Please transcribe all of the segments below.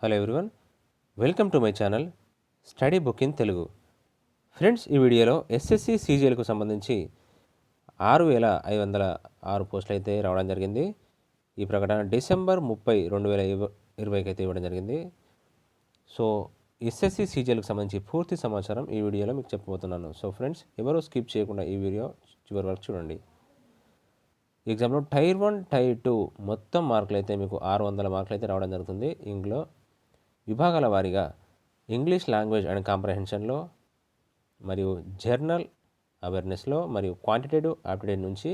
Hello everyone, welcome to my channel study book in Telugu. Friends, ఈ వీడియోలో SSC సీజీఎల్కు సంబంధించి 6,506 పోస్టులు అయితే రావడం జరిగింది. ఈ ప్రకటన డిసెంబర్ 30, 2020కి అయితే ఇవ్వడం జరిగింది. సో ఎస్ఎస్సి సీజీఎల్కి సంబంధించి పూర్తి సమాచారం ఈ వీడియోలో మీకు చెప్పబోతున్నాను. సో ఫ్రెండ్స్, ఎవరూ స్కిప్ చేయకుండా ఈ వీడియో చివరి వరకు చూడండి. ఎగ్జామ్లో టైర్ 1, టైర్ 2 మొత్తం మార్కులు అయితే మీకు 600 మార్కులు అయితే రావడం జరుగుతుంది. ఇందులో విభాగాల వారీగా ఇంగ్లీష్ లాంగ్వేజ్ అండ్ కాంప్రహెన్షన్లో, మరియు జర్నల్ అవేర్నెస్లో, మరియు క్వాంటిటేటివ్ ఆప్టిట్యూడ్ నుంచి,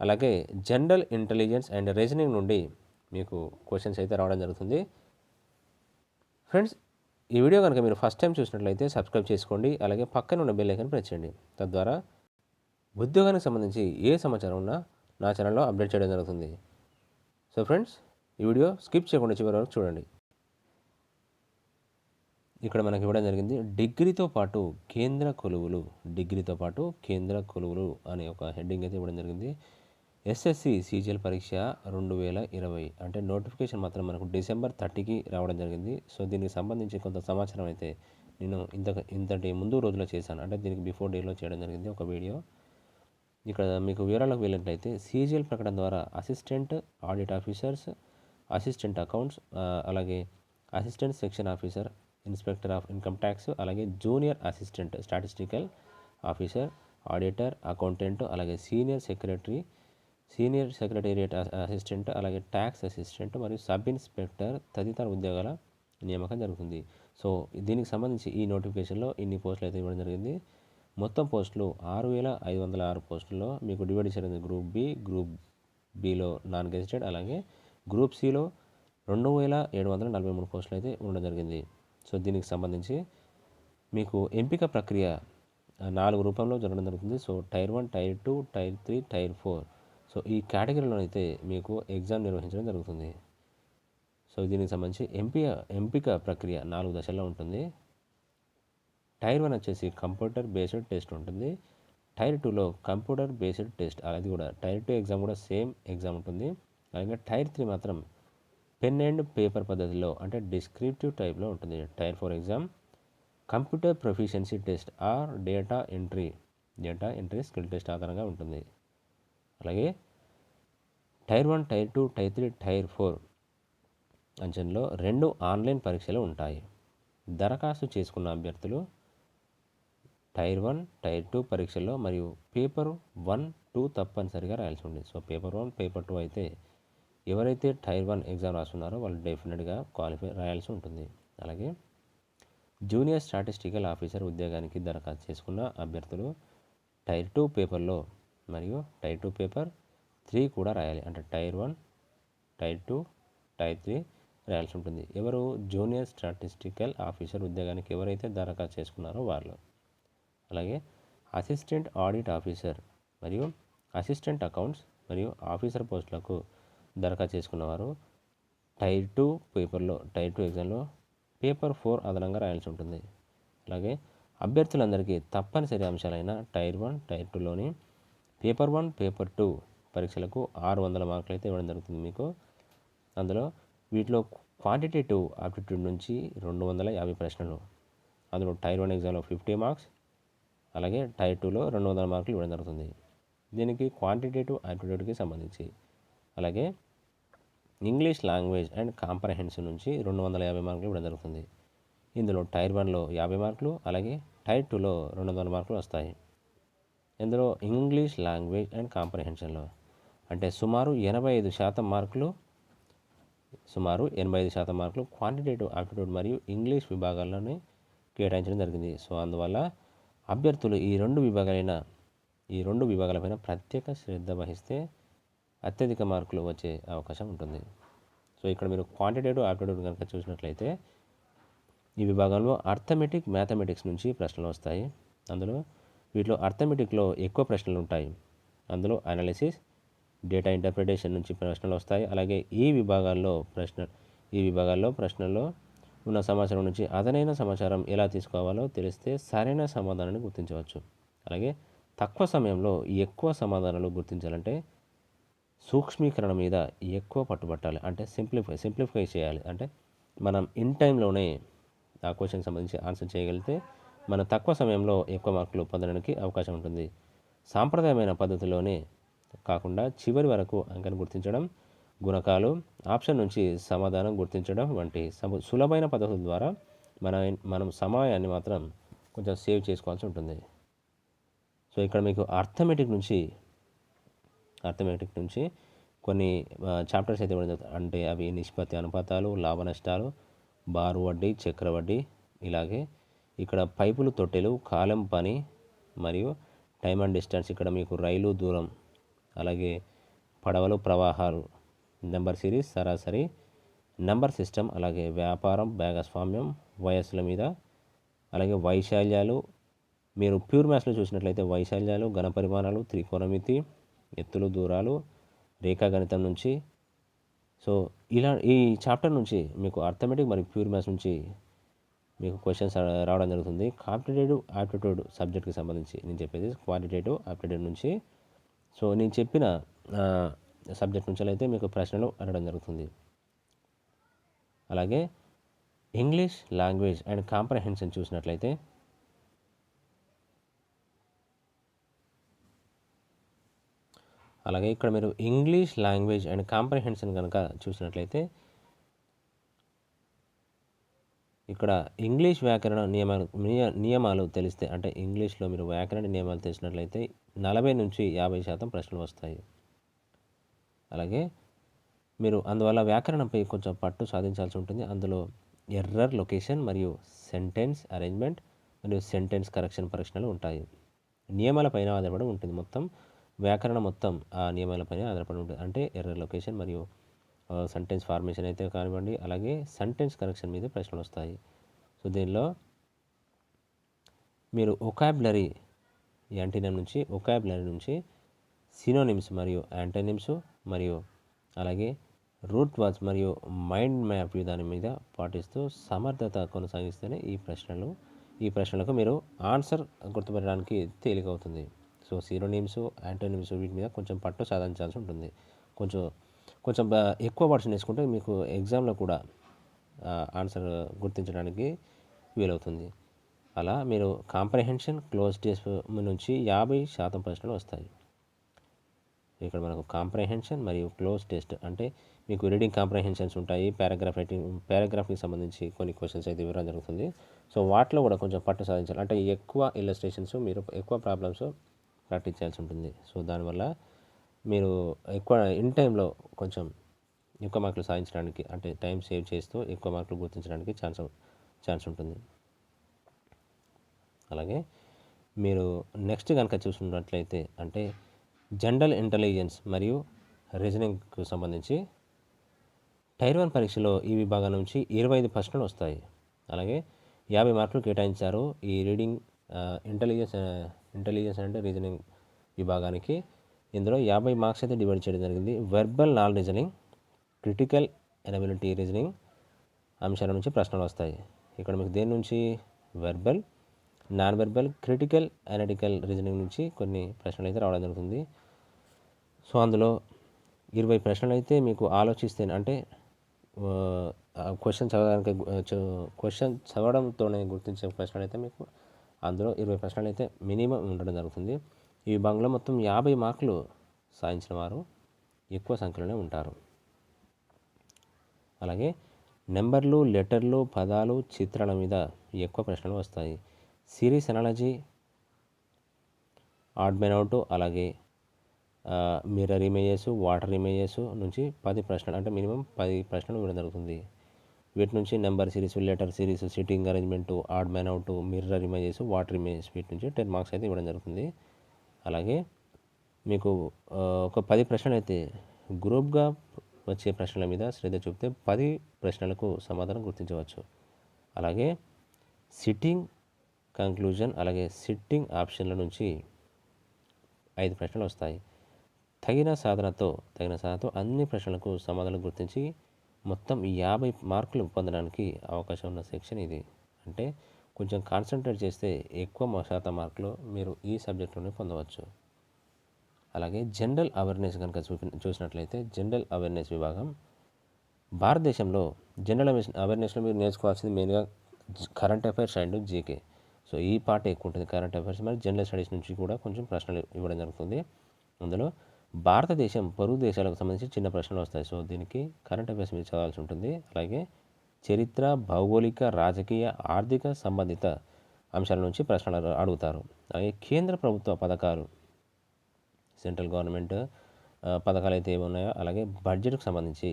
అలాగే జనరల్ ఇంటెలిజెన్స్ అండ్ రీజనింగ్ నుండి మీకు క్వశ్చన్స్ అయితే రావడం జరుగుతుంది. ఫ్రెండ్స్, ఈ వీడియో కనుక మీరు ఫస్ట్ టైం చూసినట్లయితే సబ్స్క్రైబ్ చేసుకోండి. అలాగే పక్కన ఉన్న బెల్ ఐకాన్ ప్రెస్ చేయండి. తద్వారా ఉద్యోగానికి సంబంధించి ఏ సమాచారం ఉన్నా నా ఛానల్లో అప్డేట్ చేయడం జరుగుతుంది. సో ఫ్రెండ్స్, ఈ వీడియో స్కిప్ చేయకుండా చివరి వరకు చూడండి. ఇక్కడ మనకి ఇవ్వడం జరిగింది డిగ్రీతో పాటు కేంద్ర కొలువులు అనే ఒక హెడ్డింగ్ అయితే ఇవ్వడం జరిగింది. ఎస్ఎస్సి సీజీఎల్ పరీక్ష 2020 అంటే నోటిఫికేషన్ మాత్రం మనకు డిసెంబర్ 30కి రావడం జరిగింది. సో దీనికి సంబంధించి కొంత సమాచారం అయితే నేను ఇంతటి ముందు రోజులో చేశాను, అంటే దీనికి బిఫోర్ డేలో చేయడం జరిగింది ఒక వీడియో. ఇక్కడ మీకు వివరాలకు వెళ్ళినట్లయితే సీజీఎల్ ప్రకటన ద్వారా assistant audit officers, assistant accounts, అలాగే assistant section officer, inspector of income tax, అలాగే junior assistant statistical officer, auditor, accountant, అలాగే సీనియర్ సెక్రటేరియట్ అసిస్టెంట్, అలాగే ట్యాక్స్ అసిస్టెంట్ మరియు సబ్ ఇన్స్పెక్టర్ తదితర ఉద్యోగాల నియామకం జరుగుతుంది. సో దీనికి సంబంధించి ఈ నోటిఫికేషన్లో ఇన్ని పోస్టులు అయితే ఇవ్వడం జరిగింది. మొత్తం పోస్టులు 6,506 పోస్టుల్లో మీకు డివైడ్ చేసింది గ్రూప్ బిలో నాన్ గెజిటెడ్, అలాగే గ్రూప్ సిలో 2,743 పోస్టులు అయితే ఉండడం జరిగింది. సో దీనికి సంబంధించి మీకు ఎంపిక ప్రక్రియ 4 రూపంలో జరగడం జరుగుతుంది. So tier 1, tier 2, tier 3, tier 4. So ఈ కేటగిరీలో అయితే మీకు ఎగ్జామ్ నిర్వహించడం జరుగుతుంది. సో దీనికి సంబంధించి ఎంపిక ప్రక్రియ 4 దశల్లో ఉంటుంది. టైర్ 1 వచ్చేసి కంప్యూటర్ బేస్డ్ టెస్ట్ ఉంటుంది. టైర్ 2లో కంప్యూటర్ బేస్డ్ టెస్ట్, అది కూడా టైర్ 2 ఎగ్జామ్ కూడా సేమ్ ఎగ్జామ్ ఉంటుంది. అలాగే టైర్ 3 మాత్రం పెన్ అండ్ పేపర్ పద్ధతిలో అంటే డిస్క్రిప్టివ్ టైప్లో ఉంటుంది. Tier 4 exam computer proficiency test or data entry skill test ఆధారంగా ఉంటుంది. అలాగే టైర్ 1, టైర్ 2, టైర్ 3, టైర్ 4 అంచనలో 2 ఆన్లైన్ పరీక్షలు ఉంటాయి. దరఖాస్తు చేసుకున్న అభ్యర్థులు టైర్ 1, టైర్ 2 పరీక్షల్లో మరియు పేపర్ 1, 2 తప్పనిసరిగా రాయాల్సి ఉంటుంది. సో పేపర్ 1, పేపర్ 2 అయితే ఎవరైతే టైర్ 1 ఎగ్జామ్ రాస్తున్నారో వాళ్ళు డెఫినెట్గా క్వాలిఫై రాయాల్సి ఉంటుంది. అలాగే జూనియర్ స్టాటిస్టికల్ ఆఫీసర్ ఉద్యోగానికి దరఖాస్తు చేసుకున్న అభ్యర్థులు టైర్ 2 పేపర్లో మరియు టైర్ 2 పేపర్ 3 కూడా రాయాలి. అంటే టైర్ 1, టైర్ 2, టైర్ 3 రాయాల్సి ఉంటుంది. ఎవరు జూనియర్ స్టాటిస్టికల్ ఆఫీసర్ ఉద్యోగానికి ఎవరైతే దరఖాస్తు చేసుకున్నారో వాళ్ళు. అలాగే అసిస్టెంట్ ఆడిట్ ఆఫీసర్ మరియు అసిస్టెంట్ అకౌంట్స్ మరియు ఆఫీసర్ పోస్టులకు దరఖాస్తు చేసుకున్నవారు టైర్ 2 ఎగ్జామ్లో పేపర్ 4 అదనంగా రాయాల్సి ఉంటుంది. అలాగే అభ్యర్థులందరికీ తప్పనిసరి అంశాలైన టైర్ 1, టైర్ 2లోని పేపర్ 1, పేపర్ 2 పరీక్షలకు 600 మార్కులు అయితే ఇవ్వడం జరుగుతుంది మీకు. అందులో వీటిలో క్వాంటిటేటివ్ ఆప్టిట్యూడ్ నుంచి 250 ప్రశ్నలు, అందులో టైర్ 1 ఎగ్జామ్లో 50 మార్క్స్, అలాగే టైర్ 2లో 200 మార్కులు ఇవ్వడం జరుగుతుంది. దీనికి క్వాంటిటేటివ్ ఆప్టిట్యూడ్కి సంబంధించి. అలాగే ఇంగ్లీష్ లాంగ్వేజ్ అండ్ కాంప్రహెన్షన్ నుంచి 250 మార్కులు ఇవ్వడం జరుగుతుంది. ఇందులో టైర్ 1లో 50 మార్కులు, అలాగే టైర్ 2లో 200 మార్కులు వస్తాయి. ఇందులో ఇంగ్లీష్ లాంగ్వేజ్ అండ్ కాంప్రహెన్షన్లో అంటే సుమారు 85% మార్కులు క్వాంటిటేటివ్ ఆప్టిట్యూడ్ మరియు ఇంగ్లీష్ విభాగాల్లోనే కేటాయించడం జరిగింది. సో అందువల్ల అభ్యర్థులు ఈ రెండు విభాగాలపైన ప్రత్యేక శ్రద్ధ వహిస్తే అత్యధిక మార్కులు వచ్చే అవకాశం ఉంటుంది. సో ఇక్కడ మీరు క్వాంటిటేటివ్ ఆప్టిట్యూడ్ కనుక చూసినట్లయితే ఈ విభాగంలో అర్థమెటిక్, మ్యాథమెటిక్స్ నుంచి ప్రశ్నలు వస్తాయి. అందులో వీటిలో అర్థమెటిక్లో ఎక్కువ ప్రశ్నలు ఉంటాయి. అందులో అనాలిసిస్, డేటా ఇంటర్ప్రిటేషన్ నుంచి ప్రశ్నలు వస్తాయి. అలాగే ఈ విభాగాల్లో ప్రశ్నల్లో ఉన్న సమాచారం నుంచి అదనైన సమాచారం ఎలా తీసుకోవాలో తెలిస్తే సరైన సమాధానాన్ని గుర్తించవచ్చు. అలాగే తక్కువ సమయంలో ఎక్కువ సమాధానాలు గుర్తించాలంటే సూక్ష్మీకరణ మీద ఎక్కువ పట్టుబట్టాలి. అంటే సింప్లిఫై చేయాలి. అంటే మనం ఇన్ టైంలోనే ఆ క్వశ్చన్కి సంబంధించి ఆన్సర్ చేయగలిగితే మనం తక్కువ సమయంలో ఎక్కువ మార్కులు పొందడానికి అవకాశం ఉంటుంది. సాంప్రదాయమైన పద్ధతిలోనే కాకుండా చివరి వరకు అంకెను గుర్తించడం, గుణకాలు, ఆప్షన్ నుంచి సమాధానం గుర్తించడం వంటి సులభమైన పద్ధతుల ద్వారా మనం సమయాన్ని మాత్రం కొంచెం సేవ్ చేసుకోవాల్సి ఉంటుంది. సో ఇక్కడ మీకు అర్థమెటిక్ నుంచి కొన్ని చాప్టర్స్ అయితే ఇవ్వడం జరుగుతుంది. అంటే అవి నిష్పత్తి అనుపాతాలు, లాభ నష్టాలు, బారు వడ్డీ, చక్రవడ్డీ, ఇలాగే ఇక్కడ పైపులు, తొట్టెలు, కాలం పని మరియు టైమ్ అండ్ డిస్టెన్స్, ఇక్కడ మీకు రైలు దూరం, అలాగే పడవలు, ప్రవాహాలు, నెంబర్ సిరీస్, సరాసరి, నెంబర్ సిస్టమ్, అలాగే వ్యాపారం, భాగస్వామ్యం, వయస్సుల మీద, అలాగే వైశాల్యాలు, మీరు ప్యూర్ మ్యాథ్స్లో చూసినట్లయితే వైశాల్యాలు, ఘనపరిమాణాలు, త్రికోణమితి, ఎత్తులు, దూరాలు, రేఖాగణితం నుంచి. సో ఇలా ఈ చాప్టర్ నుంచి మీకు అర్థమెటిక్ మరియు ప్యూర్ మ్యాథ్స్ నుంచి మీకు క్వశ్చన్స్ రావడం జరుగుతుంది. కాంపిటేటివ్ ఆప్టిట్యూడ్ సబ్జెక్ట్కి సంబంధించి నేను చెప్పేది క్వాంటిటేటివ్ ఆప్టిట్యూడ్ నుంచి. సో నేను చెప్పిన సబ్జెక్ట్ నుంచి అయితే మీకు ప్రశ్నలు అడగడం జరుగుతుంది. అలాగే ఇంగ్లీష్ లాంగ్వేజ్ అండ్ కాంప్రహెన్షన్ చూసినట్లయితే అలాగే ఇక్కడ మీరు ఇంగ్లీష్ లాంగ్వేజ్ అండ్ కాంప్రహెన్షన్ కనుక చూసినట్లయితే ఇక్కడ ఇంగ్లీష్ వ్యాకరణ నియమాలు తెలిస్తే, అంటే ఇంగ్లీష్లో మీరు వ్యాకరణ నియమాలు తెలిసినట్లయితే 40 నుంచి 50% ప్రశ్నలు వస్తాయి. అలాగే మీరు అందువల్ల వ్యాకరణంపై కొంచెం పట్టు సాధించాల్సి ఉంటుంది. అందులో ఎర్రర్ లొకేషన్ మరియు సెంటెన్స్ అరేంజ్మెంట్ మరియు సెంటెన్స్ కరెక్షన్ ప్రశ్నలు ఉంటాయి. నియమాలపైన ఆధారపడి ఉంటుంది మొత్తం వ్యాకరణం, మొత్తం ఆ నియమాలపైన ఆధారపడి ఉంటుంది. అంటే ఎర్రర్ లొకేషన్ మరియు సెంటెన్స్ ఫార్మేషన్ అయితే కానివ్వండి, అలాగే సెంటెన్స్ కరెక్షన్ మీద ప్రశ్నలు వస్తాయి. సో దీనిలో మీరు ఒకాబులరీ నుంచి సినోనిమ్స్ మరియు యాంటోనిమ్స్ మరియు అలాగే రూట్ వర్డ్స్ మరియు మైండ్ మ్యాప్ విధానం మీద పాటిస్తూ సమర్థత కొనసాగిస్తేనే ఈ ప్రశ్నలకు మీరు ఆన్సర్ గుర్తుపెట్టడానికి తేలికవుతుంది. సో సినోనిమ్స్, యాంటోనిమ్స్ వీటి మీద కొంచెం పట్టు సాధించాల్సి ఉంటుంది. కొంచెం ఎక్కువ వర్డ్స్ నేర్చుకుంటే మీకు ఎగ్జామ్లో కూడా ఆన్సర్ గుర్తించడానికి వీలవుతుంది. అలా మీరు కాంప్రహెన్షన్, క్లోజ్ టెస్ట్ నుంచి 50% ప్రశ్నలు వస్తాయి. ఇక్కడ మనకు కాంప్రహెన్షన్ మరియు క్లోజ్ టెస్ట్ అంటే మీకు రీడింగ్ కాంప్రహెన్షన్స్ ఉంటాయి, పారాగ్రాఫ్కి సంబంధించి కొన్ని క్వశ్చన్స్ అయితే ఇవ్వడం జరుగుతుంది. సో వాటిలో కూడా కొంచెం పట్టు సాధించాలి. అంటే ఎక్కువ ఇల్లస్ట్రేషన్స్, మీరు ఎక్కువ ప్రాబ్లమ్స్ ప్రాక్టీస్ చేయాల్సి ఉంటుంది. సో దానివల్ల మీరు ఎక్కువ ఇన్ టైంలో కొంచెం ఎక్కువ మార్కులు సాధించడానికి, అంటే టైం సేవ్ చేస్తూ ఎక్కువ మార్కులు గుర్తించడానికి ఛాన్స్ ఉంటుంది. అలాగే మీరు నెక్స్ట్ కనుక చూసుకున్నట్లయితే అంటే జనరల్ ఇంటెలిజెన్స్ మరియు రీజనింగ్కు సంబంధించి టైర్ 1 పరీక్షలో ఈ విభాగం నుంచి 25 ప్రశ్నలు వస్తాయి. అలాగే 50 మార్కులు కేటాయించారు ఈ రీడింగ్ ఇంటెలిజెన్స్ అంటే రీజనింగ్ విభాగానికి. ఇందులో 50 మార్క్స్ అయితే డివైడ్ చేయడం జరిగింది. Verbal non reasoning, critical ability reasoning అంశాల నుంచి ప్రశ్నలు వస్తాయి. ఇక్కడ మీకు దేని నుంచి verbal, non verbal, critical analytical reasoning నుంచి కొన్ని ప్రశ్నలు అయితే రావడం జరుగుతుంది. సో అందులో 20 ప్రశ్నలు అయితే మీకు ఆలోచిస్తే, అంటే క్వశ్చన్ చదవడంతోనే గుర్తించే ప్రశ్నలు అయితే మీకు అందులో 20 ప్రశ్నలు అయితే మినిమం ఉండడం జరుగుతుంది. ఈ విభాగంలో మొత్తం 50 మార్కులు సాధించిన వారు ఎక్కువ సంఖ్యలోనే ఉంటారు. అలాగే నెంబర్లు, లెటర్లు, పదాలు, చిత్రాల మీద ఎక్కువ ప్రశ్నలు వస్తాయి. Series analogy, odd men out, అలాగే మిర్రర్ ఇమేజెస్, వాటర్ ఇమేజెస్ నుంచి 10 ప్రశ్నలు, అంటే మినిమం 10 ప్రశ్నలు ఇవ్వడం జరుగుతుంది. వీటి నుంచి number series, letter series, sitting arrangement, odd man out, mirror images, water images వీటి నుంచి 10 మార్క్స్ అయితే ఇవ్వడం జరుగుతుంది. అలాగే మీకు ఒక 10 ప్రశ్నలు అయితే గ్రూప్గా వచ్చే ప్రశ్నల మీద శ్రద్ధ చూపితే 10 ప్రశ్నలకు సమాధానం గుర్తించవచ్చు. అలాగే సిట్టింగ్ కంక్లూజన్, అలాగే సిట్టింగ్ ఆప్షన్ల నుంచి 5 ప్రశ్నలు వస్తాయి. తగిన సాధనతో అన్ని ప్రశ్నలకు సమాధానం గుర్తించి మొత్తం 50 మార్కులు పొందడానికి అవకాశం ఉన్న సెక్షన్ ఇది. అంటే కొంచెం కాన్సన్ట్రేట్ చేస్తే ఎక్కువ శాతం మార్కులు మీరు ఈ సబ్జెక్టులోనే పొందవచ్చు. అలాగే జనరల్ అవేర్నెస్ కనుక చూసినట్లయితే జనరల్ అవేర్నెస్ విభాగం భారతదేశంలో జనరల్ అవేర్నెస్లో మీరు నేర్చుకోవాల్సింది మెయిన్గా current affairs and GK. So ఈ పార్ట్ ఎక్కువ ఉంటుంది, కరెంట్ అఫైర్స్ మరి జనరల్ స్టడీస్ నుంచి కూడా కొంచెం ప్రశ్నలు ఇవ్వడం జరుగుతుంది. అందులో భారతదేశం పొరుగు దేశాలకు సంబంధించి చిన్న ప్రశ్నలు వస్తాయి. సో దీనికి కరెంట్ అఫైర్స్ మీరు చదవాల్సి ఉంటుంది. అలాగే చరిత్ర, భౌగోళిక, రాజకీయ, ఆర్థిక సంబంధిత అంశాల నుంచి ప్రశ్నలు అడుగుతారు. అలాగే కేంద్ర ప్రభుత్వ పథకాలు, సెంట్రల్ గవర్నమెంట్ పథకాలు అయితే ఏమి ఉన్నాయో, అలాగే బడ్జెట్కు సంబంధించి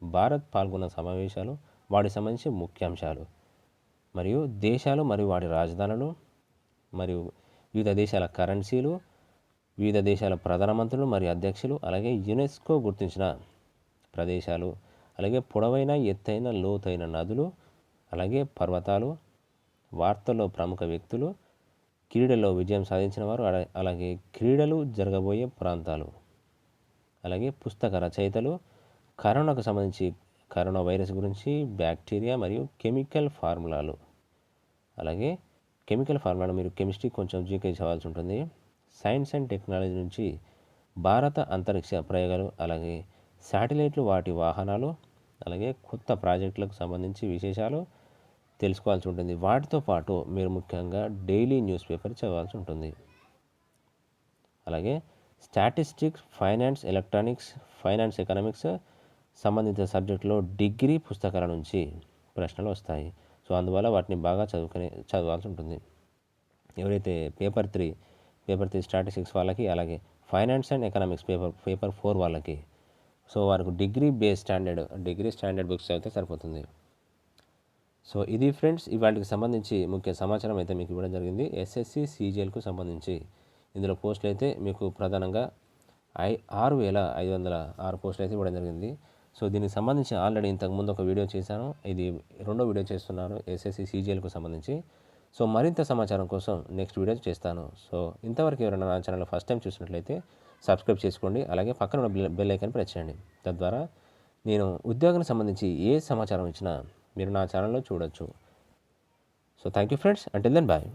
భారత్ పాల్గొన్న సమావేశాలు, వాటికి సంబంధించి ముఖ్యాంశాలు, మరియు దేశాలు మరియు వాటి రాజధానులు, మరియు వివిధ దేశాల కరెన్సీలు, వివిధ దేశాల ప్రధానమంత్రులు మరియు అధ్యక్షులు, అలాగే యునెస్కో గుర్తించిన ప్రదేశాలు, అలాగే పొడవైన, ఎత్తైన, లోతైన నదులు, అలాగే పర్వతాలు, వార్తల్లో ప్రముఖ వ్యక్తులు, క్రీడల్లో విజయం సాధించిన వారు, అలాగే క్రీడలు జరగబోయే ప్రాంతాలు, అలాగే పుస్తక రచయితలు, కరోనాకు సంబంధించి కరోనా వైరస్ గురించి, బ్యాక్టీరియా మరియు కెమికల్ ఫార్ములాలు, అలాగే కెమికల్ ఫార్ములాలు మీరు కెమిస్ట్రీ కొంచెం జీకే చదవాల్సి ఉంటుంది. సైన్స్ అండ్ టెక్నాలజీ నుంచి భారత అంతరిక్ష ప్రయోగాలు, అలాగే శాటిలైట్లు, వాటి వాహనాలు, అలాగే కొత్త ప్రాజెక్టులకు సంబంధించి విశేషాలు తెలుసుకోవాల్సి ఉంటుంది. వాటితో పాటు మీరు ముఖ్యంగా డైలీ న్యూస్ పేపర్ చదవాల్సి ఉంటుంది. అలాగే statistics, finance, electronics, finance, economics సంబంధిత సబ్జెక్టులో డిగ్రీ పుస్తకాల నుంచి ప్రశ్నలు వస్తాయి. సో అందువల్ల వాటిని బాగా చదవాల్సి ఉంటుంది. ఎవరైతే పేపర్ 3 స్టాటిస్టిక్స్ వాళ్ళకి, అలాగే ఫైనాన్స్ అండ్ ఎకనామిక్స్ పేపర్ 4 వాళ్ళకి, సో వారికి డిగ్రీ స్టాండర్డ్ బుక్స్ అయితే సరిపోతుంది. సో ఇది ఫ్రెండ్స్ ఇవాటికి సంబంధించి ముఖ్య సమాచారం అయితే మీకు ఇవ్వడం జరిగింది. ఎస్ఎస్సి సీజీఎల్కు సంబంధించి ఇందులో పోస్టులు అయితే మీకు ప్రధానంగా 6,506 పోస్టులు అయితే ఇవ్వడం జరిగింది. సో దీనికి సంబంధించి ఆల్రెడీ ఇంతకుముందు ఒక వీడియో చేశాను, ఇది రెండో వీడియో చేస్తున్నాను ఎస్ఎస్సి సీజీఎల్కు సంబంధించి. సో మరింత సమాచారం కోసం నెక్స్ట్ వీడియో చేస్తాను. సో ఇంతవరకు ఎవరైనా నా ఛానల్ ఫస్ట్ టైం చూసినట్లయితే సబ్స్క్రైబ్ చేసుకోండి, అలాగే పక్కన ఉన్న బెల్ ఐకాన్ ప్రెస్ చేయండి. తద్వారా నేను ఉద్యోగానికి సంబంధించి ఏ సమాచారం ఇచ్చినా మీరు నా ఛానల్లో చూడొచ్చు. So thank you friends, until then bye.